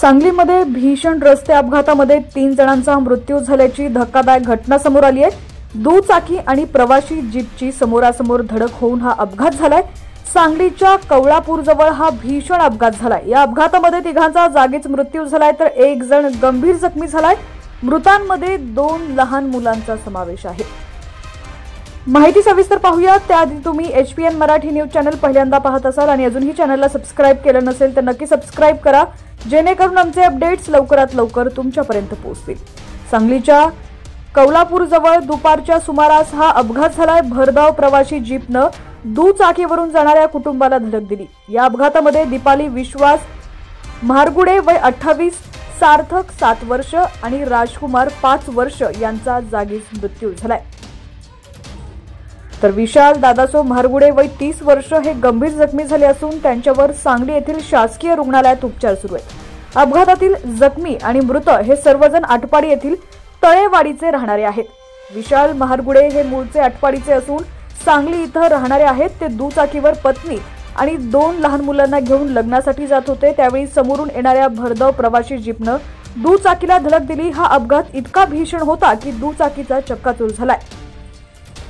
सांगलीमध्ये भीषण रस्ते अपघातामध्ये 3 जणांचा मृत्यू झाल्याची धक्कादायक घटना समोर आली आहे। दुचाकी आणि प्रवासी जीपची समोरासमोर धडक होऊन हा अपघात झालाय। सांगलीच्या कवळापूर जवळ हा भीषण अपघात झालाय। या अपघातामध्ये तिघांचा जागीच मृत्यू झालाय तर एक जण गंभीर जखमी झालाय। मृतांमध्ये 2 लहान मुलांचा समावेश आहे। माहिती सविस्तर पाहूया त्याआधी तुम्ही HPN मराठी न्यूज चॅनल पहिल्यांदा पाहत असाल आणि अजूनही चॅनलला सबस्क्राइब केलं नसेल तर नक्की सबस्क्राइब करा, जेणेकरून आमचे अपडेट्स लवकरात लवकर तुमच्यापर्यंत पोहोचतील। सांगलीच्या कवळापूर जवळ दुपारच्या सुमारास हा अपघात झालाय। भरधाव प्रवासी जीपनं दुचाकीवरून जाणाऱ्या कुटुंबाला धडक दिली। या अपघातामध्ये दीपाली विश्वास महारगुडे वय 28, सार्थक 7 वर्ष आणि राजकुमार 5 वर्ष यांचा जागीच मृत्यू झालाय। तर विशाल दादासो महारगुडे वय 30 वर्ष हे गंभीर जखमी झाले असून त्यांच्यावर सांगली येथील शासकीय रुग्णालयात उपचार सुरू आहेत। अपघातातील जखमी आणि मृत हे सर्वजण आटपाडी येथील तळेवाडीचे राहणारे आहेत। विशाल महारगुडे हे मूळचे आटपाडीचे असून सांगली इथं राहणारे आहेत। ते दुचाकीवर पत्नी आणि 2 लहान मुलांना घेऊन लग्नासाठी जात होते। त्यावेळी समोरून येणाऱ्या भरधाव प्रवासी जीपनं दुचाकीला धडक दिली। हा अपघात इतका भीषण होता की दुचाकीचा चक्काचूर झालाय।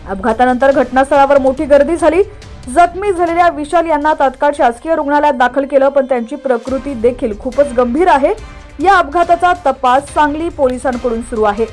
अपघातानंतर घटनास्थळावर मोठी गर्दी झाली। जखमी झालेल्या विशाल यांना तात्काळ शासकीय रुग्णालयात दाखल केलं, पण त्यांची प्रकृती देखील खूपच गंभीर आहे। या अपघाताचा तपास सांगली पोलिसांकडून सुरू आहे।